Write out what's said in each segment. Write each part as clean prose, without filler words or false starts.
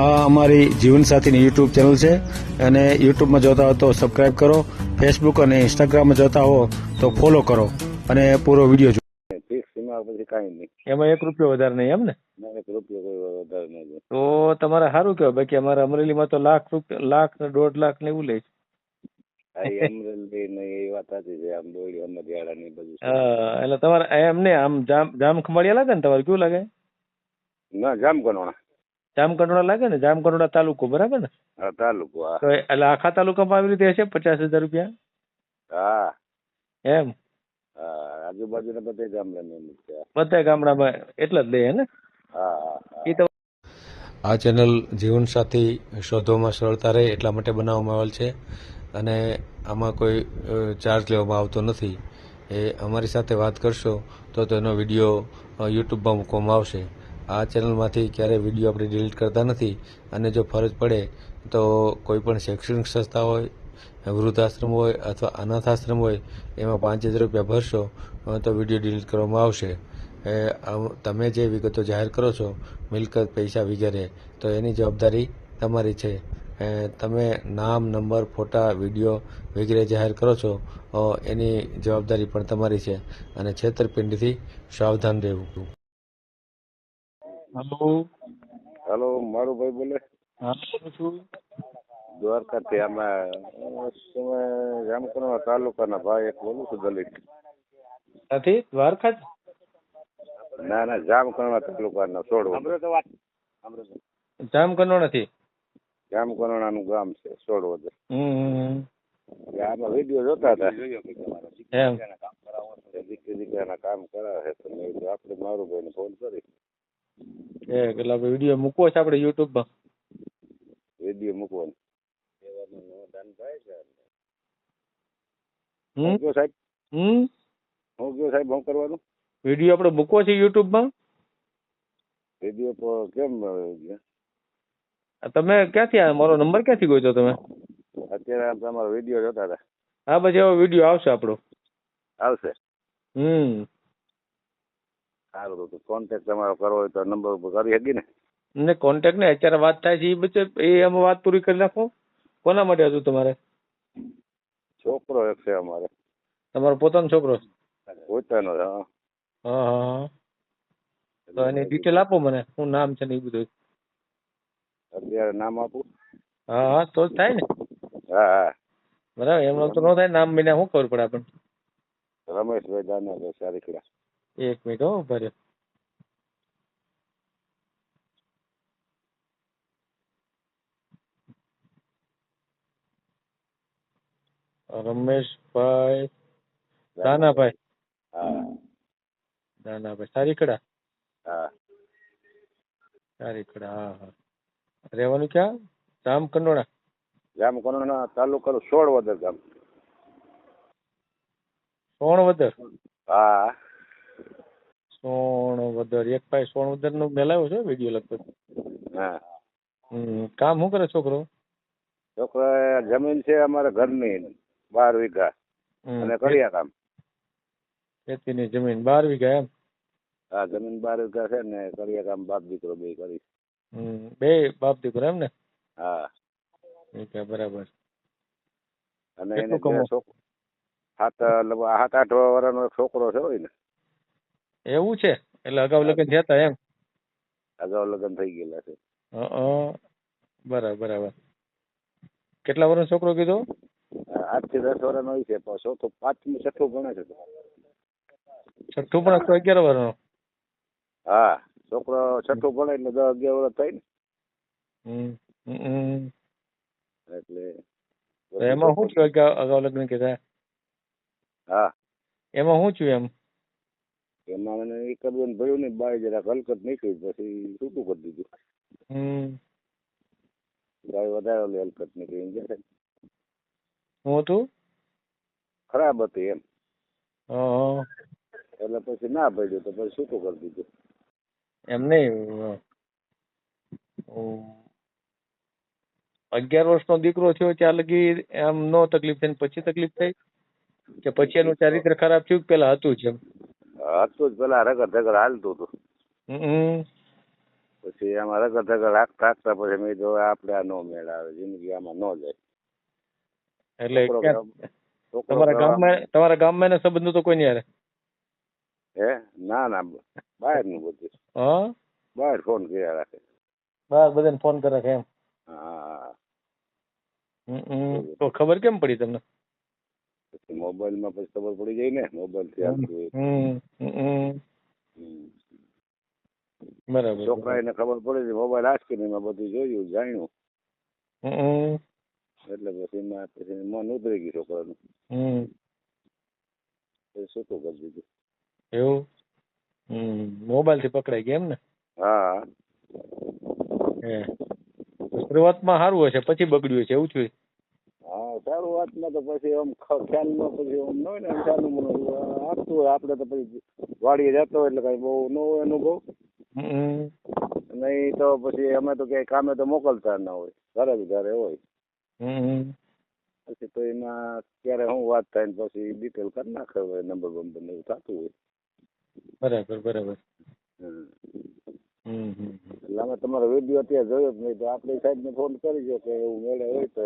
આ અમારી જીવનસાથીની YouTube channel છે અને યુટ્યુબમાં જોતા હો તો સબસ્ક્રાઇબ કરો, ફેસબુક અને ઇન્સ્ટાગ્રામમાં જોતા હો તો ફોલો કરો અને પૂરો વિડીયો જુઓ. ફિક્સ એમાં પછી કાંઈ નહીં. એમાં 1 રૂપિયો વધારે નહીં એમ ને? ના, 1 રૂપિયો કોઈ વધારે નહીં જાય. તો તમારે સારું કહેવાય. બાકી અમારે અમરેલીમાં તો લાખ ને 1.5 લાખ ને એવું લે છે. આ એ અમરેલી ને એ વાત સાચી છે. આમ બોલી અમરિયાળા ને એ બધું છે. એટલે તમારે એમ ને આમ જામ ખંભાળિયા લાગે ને તમારે? કેવું લાગે? ના, જામકંડોળા. જામકંડોળા લાગે ને? જામકંડોળા તાલુકો બરાબર ને? હા, તાલુકો. હા, તો એટલે આખા તાલુકામાં આવી રીતે હશે 50,000 રૂપિયા હા, એમ? હા. આજુબાજુના બધા ગામડાને એમ જ છે. બધા ગામડામાં એટલે જ દે ને? હા, હા, હા. એ તો આ ચેનલ જીવનસાથી શોધવામાં સરળતા રહે એટલા માટે બનાવવામાં આવેલ છે અને આમાં કોઈ ચાર્જ લેવામાં આવતો નથી. એ અમારી સાથે વાત કરશો તો તેનો વિડીયો યુટ્યુબમાં મૂકવામાં આવશે. આ ચેનલમાંથી ક્યારેય વિડીયો આપણે ડિલીટ કરતા નથી અને જો ફરજ પડે તો કોઈ પણ શૈક્ષણિક સંસ્થા હોય, વૃદ્ધાશ્રમ હોય અથવા અનાથાશ્રમ હોય એમાં 5,000 રૂપિયા ભરશો તો વિડીયો ડિલીટ કરવામાં આવશે. તમે જે વિગતો જાહેર કરો છો, મિલકત, પૈસા વગેરે, તો એની જવાબદારી તમારી છે. તમે નામ, નંબર, ફોટા, વિડીયો વગેરે જાહેર કરો છો એની જવાબદારી પણ તમારી છે અને છેતરપિંડીથી સાવધાન રહેવું. હલો. હલો, મારું ભાઈ બોલે. હા, બોલું છું. દ્વારકાથી આમાં જામકંડોળા તાલુકાના ભાઈ એક બોલું છું, દલિત. નથી દ્વારકા જ? ના, ના, જામકંડોળા તાલુકાના સોડવો. જામકંડોળા નથી? જામકંડોળાનું ગામ છે સોડવો. આમાં વિડીયો જોતા હતા એમ? દીકરાના કામ કરાવે તો મેં કીધું આપણે મારું ભાઈને ફોન કરી એટલે વિડીયો મૂકવો છે આપણે યુટ્યુબમાં? વિડીયો મૂકવાનો. હું હું કયો સાહેબ હું કરવાનું? વિડીયો આપણે મૂકવો છે યુટ્યુબમાં? વિડીયો કેમ તમે ક્યાંથી આવ્યા? મારો નંબર ક્યાંથી ગોત્યો તમે? અત્યારે તમારો વિડીયો જોતા હતા. હા, પછી એવો વિડીયો આવશે આપણો. આવશે? સારું. તો કોન્ટેક્ટ તમારો કરવો હોય તો નંબર ઉપર કરી શકી ને કોન્ટેક્ટ ને અત્યારે વાત થાય છે એ બચ્ચે એ એમાં વાત પૂરી કરી નાખો. કોના માટે હતું તમારે? છોકરો એક છે અમારે. તમારો પોતાનો છોકરો? પોતાનો. હા, હા. તો એની ડિટેલ આપો મને, શું નામ છે ને એ બધું. અત્યારે નામ આપું? હા, હા, તો જ થાય ને. હા, હા. બરાબર, એમ તો ન થાય. નામ વિના શું ખબર પડે આપણને? રમેશભાઈ દાનાભાઈ સારીખડા. 1 મિનિટ હો, ભરે. રમેશભાઈ દાનાભાઈ. હા. દાનાભાઈ સારીખડા. હા. સારીખડા. હા, હા. રહેવાનું ક્યાં? જામકંડોળા? જામકંડોળા તાલુકાનું સોડવદર ગામ. સોણવદર? હા. સોણવદર. એક ભાઈ સોણવદર નો મેલાવ્યો છે વિડીયો લગભગ. હા. કામ શું કરે છોકરો? છોકરા જમીન છે અમારે ઘરની 12 વીઘા અને કરિયા કામ. ખેતીની જમીન 12 વીઘા એમ? હા, જમીન 12 વીઘા છે ને કરિયા કામ બાપ દીકરો બે કરી. બે બાપ દીકરો એમ ને? હા. બરાબર. અને એને 7-8 વર્ષનો છોકરો છે હોય ને. એવું છે? એટલે અગાઉ લગ્ન થયા હતા એમ? અગાઉ લગ્ન થઈ ગયેલા છે. બરાબર, બરાબર. કેટલા વર્ષનો છોકરો કીધો? 8 થી 10 વર્ષનો હોય છે. ચોથું, 5મું, 6થું ભણે છે. 6થું પણ 11 વર્ષનો? હા, છોકરો 6થું ભણે એટલે 10-11 વર્ષ થાય ને. એટલે એમાં શું થયું અગાઉ લગ્ન કીધા? હા. એમાં શું થયું એમ? એમાં મને એ કરવાનું ભર્યું નહીં. બાય જરાક હલકત નીકળી પછી છૂટું કરી દીધું. ગાય વધારે હલકત નીકળી. શું હતું? ખરાબ હતી એમ. એટલે પછી ના ભર્યું તો પછી છૂટું કરી દીધું. એમ નહીં. 11 વર્ષનો દીકરો થયો ત્યાં લગી આમ નો તકલીફ થઈ, પછી તકલીફ થઈ કે પછી એનું ચારિત્ર ખરાબ થયું? પેલા હતું જ એમ? હતું જ, પેલા રગર ધગર હાલતું હતું. પછી આમાં રગડ ધગડ રાખતા પછી મેં જો આપણે આ નો મેળ આવે, જિંદગી આમાં ન જાય. એટલે છોકરો ક્યાં છોકરો તમારા ગામમાં એના સંબંધો તો કોઈ નહીં હારે? હે ના ના બહારનું બધું, હા, બહાર ફોન કર્યા રાખે. બહાર બધાને ફોન કરે છે એમ? હા તો ખબર કેમ પડી તમને? પછી મોબાઈલમાં પછી ખબર પડી જાય ને, મોબાઈલથી આવતું હોય. બરાબર. છોકરાને ખબર પડી છે, મોબાઈલ આંચકીમાં બધું જોયું જાણ્યું, એટલે પછી એમાં પછી મન ઉતરી ગયું છોકરાનું. પછી છૂટું કરી દીધું. એવું? મોબાઈલ થી પકડાઈ ગયા એમ ને? હા શરૂઆતમાં સારું હશે, પછી બગડ્યું છે એવું થયું? હા શરૂઆતમાં તો પછી આમ ખ્યાલમાં પછી આમ ન હોય ને, ખ્યાલ આપતું હોય આપણે તો પછી વાડીએ જતો હોય એટલે કઈ બહુ ન હોય અનુભવ. નહીં તો પછી અમે તો ક્યાંય કામે તો મોકલતા ના હોય, ઘરે જ ઘરે હોય. પછી તો એમાં ક્યારે શું વાત થાય ને પછી ડિટેલ કરી નાખે હોય, નંબર બંબર ને એવું થતું હોય. બરાબર બરાબર. એટલે અમે તમારો વિડીયો અત્યારે જોયો જ નહીં, તો આપણે સાહેબને ફોન કરીજો કે એવું મેળે હોય તો.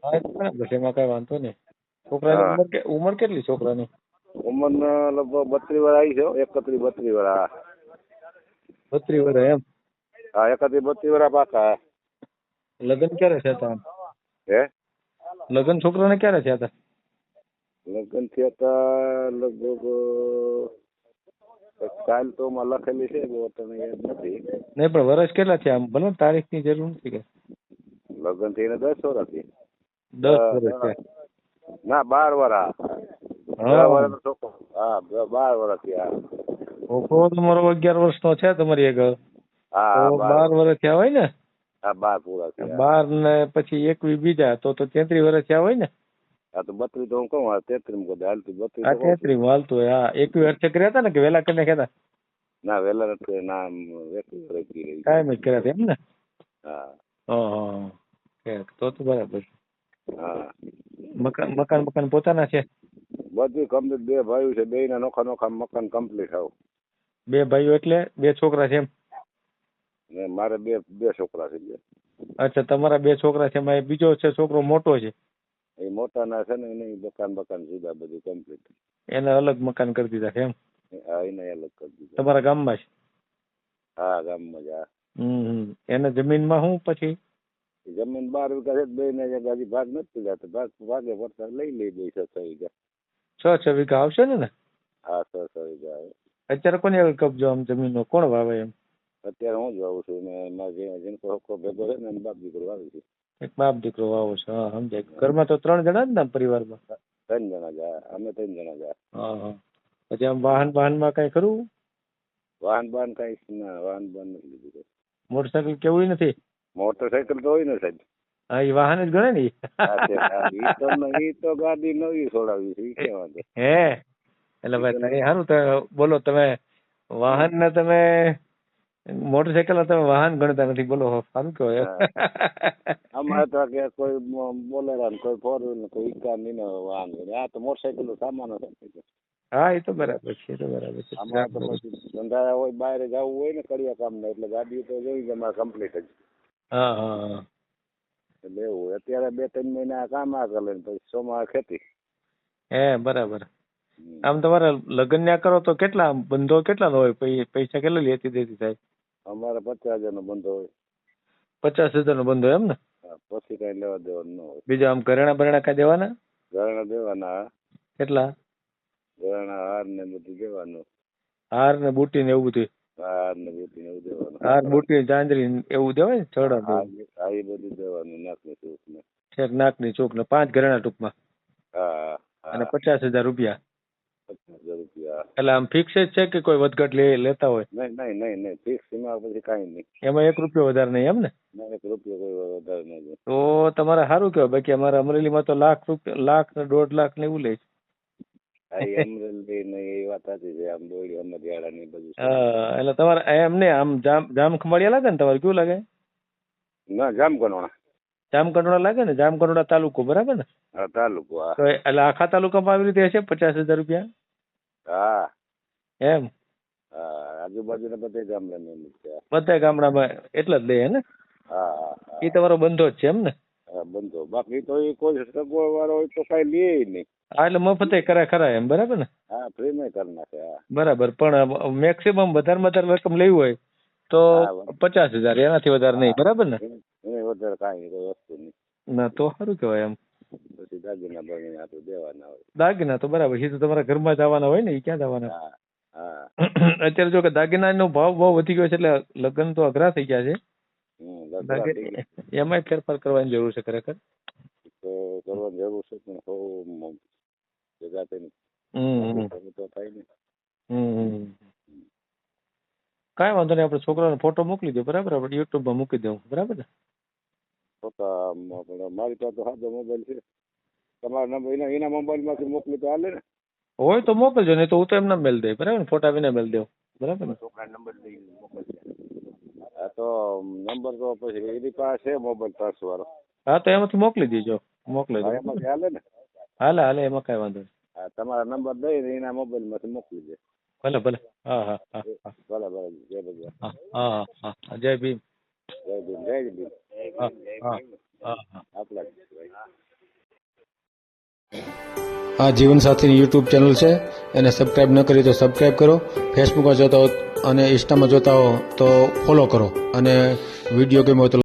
હા બરાબર છે, એમાં કઈ વાંધો નહીં. છોકરાની ઉંમર કેટલી છોકરાની? ઉંમર લગભગ 32 વર્ષ આવી છે, 31-32 વર્ષ. હા 32 વર્ષ એમ? હા 31-32 વર્ષ પાકા. લગ્ન ક્યારે થયા હતા? હે લગ્ન છોકરાને ક્યારે થયા હતા? લગ્ન થયા હતા લગભગ કાલ તો માં લખેલી છે, તને યાદ નથી. નહીં પણ વર્ષ કેટલા થયા? આમ ભલે તારીખ ની જરૂર નથી કે. લગ્ન થઈને 10 વર્ષ થી. 10 વર્ષ થયા? ના 12 વર્ષ. 10 વર્ષનો છોકરો. હા 12 વર્ષ થયા. છોકરો તમારો 11 વર્ષનો છે તમારી એક? હા 12 વર્ષ થયા હોય ને? હા 12 પૂરા થયા. 12 ને પછી 21 બીજા તો 33 વર્ષ થયા હોય ને? હા તો 32 તો હું કહું, 33 માં કદાચ હાલતું 32. હા 33 માં હાલતું હોય. હા 21 વર્ષે કર્યા હતા ને કે વેલા કરીને કર્યા? ના વેલા નથી, ના 21 વર્ષ રહી. કાંઈ કર્યા હતા એમ ને? હા તો બરાબર. હા મકાન પોતાના છે? બધું કમ્પ્લીટ. 2 ભાઈઓ છે, 2 ના નોખા નોખા મકાન કમ્પ્લીટ આવું. 2 ભાઈઓ એટલે 2 છોકરા છે એમ? ને મારે બે છોકરા છે. અચ્છા તમારા 2 છોકરા છે, એમાં બીજો છે છોકરો મોટો છે? એ મોટા ના છે ને એને મકાન જુદા બધું કમ્પ્લીટ. એને અલગ મકાન કરી દીધા છે એમ? હા એને અલગ કરી દીધા. તમારા ગામમાં છે? હા ગામમાં જ. એને જમીનમાં શું પછી? જમીન 12 વીઘા છે, 2 ને હજી ભાગ નથી જતો. ભાગે પડતા લઈ લે 2-6 વીઘા. 6 વીઘા આવશે ને? હા 6 વીઘા આવે. અત્યારે કોની આગળ કબજો આમ જમીનનો કોણ વાવે એમ? અત્યારે હું જ વાવું છું ને મારે જેનકો હક્કો ભેગો છે ને એમ બાપ દીકરો વાવી છે. એક બાપ દીકરો વાવો છે? હા સમજાય. ઘરમાં તો 3 જણા જ ને પરિવારમાં? 3 જણા જાય. અમે 3 જણા જાય. હા પછી આમ વાહનમાં કઈ ખરું? વાહન કઈ ના, વાહન નથી લીધું. મોટરસાયકલ કેવું નથી? મોટરસાયકલ તો હોય ને સાહેબ. હા એ વાહન જ ગણે ને? ઈ તો ગાડી નવી છોડાવી છે, ઈ કેવા દે. હે એટલે ભાઈ સારું તો બોલો, તમે વાહન ને તમે મોટરસાયકલ તમે વાહન ગણતા નથી, બોલો સારું કહેવાય. અમારે તો કે કોઈ બોલેરા ને કોઈ 4 વ્હીલર ને કોઈ ઇકાર ની વાહન. આ તો મોટરસાયકલ નો સામાન છે. હા એ તો બરાબર છે, છે. અમારે તો પછી ધંધા હોય, બહાર જવું હોય ને કડિયા કામ ને, એટલે ગાડી તો જોઈ અમારે કમ્પ્લીટ જ. હા એટલે એવું અત્યારે 2-3 મહિના કામ આ કરે ને પછી સોમાં ખેતી. હે બરાબર. આમ તમારે લગ્ન ના કરો તો કેટલા બંધો કેટલા હોય? પૈસા કેટલા લેતી દેતી થાય? અમારે 50,000 નો બંધો હોય. 50,000 નો બંધો એમ ને? પછી કઈ લેવા દેવાનું ન હોય. બીજા આમ ઘરેણા બરેણા કઈ દેવાના? ઘરેણા દેવાના. કેટલા? ઘરેણા હાર ને બધું દેવાનું. હાર ને બુટી ને એવું બધું? હાર ને બુટી ને એવું દેવાનું. હાર બુટી ચાંદરી એવું દેવાય ને? ચડા હા એ બધું દેવાનું. નાકની ચૂક ને નાકની ચોક ને 5 ઘરેણા ટૂંકમાં? હા અને 50,000 રૂપિયા? 50,000 રૂપિયા. એટલે આમ ફિક્સ જ છે કે કોઈ વધઘટ લેતા હોય? નહીં ફિક્સ. એમાં પછી કાંઈ નહીં. એમાં 1 રૂપિયો વધારે નહીં એમ ને? 1 રૂપિયો કોઈ વધારે નહીં. તો તમારે સારું કહેવાય. બાકી અમારે અમરેલીમાં તો લાખ ને 1.5 લાખ ને એવું લે છે. અમરેલી ને એ વાત સાચી છે. આમ બોડી અમરિયાળા ને બધું. એટલે તમારે એમ ને આમ જામ ખંભાળિયા લાગે ને? તમારે કેવું લાગે? ના જામકંડોળા. જામકંડોળા લાગે ને? જામકંડોળા તાલુકો બરાબર ને? હા તાલુકો. હા એટલે આખા તાલુકામાં આવી રીતે હશે 50,000 રૂપિયા? હા એમ? હા આજુબાજુના બધા ગામડાની એમ જ છે. બધા ગામડામાં એટલા જ લે હે ને? હા હા હા એ તમારો બંધો જ છે એમ ને? હા બંધો. બાકી તો એ કોઈ સગવડ વાળો હોય તો કઈ લે નહીં. હા એટલે મફતે કરે ખરા એમ, બરાબર ને? હા ફ્રીમાં કરી નાખે. હા બરાબર, પણ મેક્સિમમ વધારે વધારે રકમ લેવી હોય તો હા 50,000, એનાથી વધારે નહીં, બરાબર ને? એને વધારે કાંઈ કોઈ વસ્તુ નહીં. ના તો સારું કહેવાય એમ. પછી દાગીના બાગીના આપણે દેવાના હોય. દાગીના તો બરાબર, એ તો તમારા ઘરમાં જ આવવાના હોય ને, એ ક્યાં જવાના? હા હા અત્યારે જો કે દાગીનાનો ભાવ બહુ વધી ગયો છે એટલે લગ્ન તો અઘરા થઈ ગયા છે. લગડા થઈ ગયા એમાંય ફેરફાર કરવાની જરૂર છે ખરેખર. તો કરવાની જરૂર છે પણ બહુ ભેગા થઈને હમ તો થાય ને. હમ કાંઈ વાંધો નહીં, આપણે છોકરાનો ફોટો મોકલી દો, બરાબર? આપણે યુટ્યુબમાં મૂકી દઉં, બરાબર ને? મારી પાસે તો સાદો મોબાઈલ છે. તમારા નંબર એના મોબાઈલમાંથી મોકલી તો હાલે ને? હોય તો મોકલજો, નહીં તો હું તો એમને મેલ દઈ, બરાબર ને? ફોટા વિના મેલ દેવું, બરાબર ને? છોકરા નંબર દઈ મોકલશે. હા તો નંબર તો પછી એની પાસે છે મોબાઈલ 500 વાળો. હા તો એમાંથી મોકલી દેજો, મોકલી દો. એમાંથી હાલે ને? હાલે હાલે, એમાં કાંઈ વાંધો નહીં. હા તમારા નંબર દઈને એના મોબાઈલમાંથી મોકલી દે. ભલે ભલે, હા હા હા હા ભલે ભલે જય ભગવાન. હા હા હા હા, જય ભીમ. જય ભીમ જય ભીમ. હા હા હા હા. આપણા આ જીવનસાથીની યુટ્યુબ ચેનલ છે, એને સબસ્ક્રાઈબ ન કરી તો સબસ્ક્રાઈબ કરો. ફેસબુકમાં જોતા હો અને ઇન્સ્ટામાં જોતા હો તો ફોલો કરો, અને વિડીયો ગમ્યો હોય તો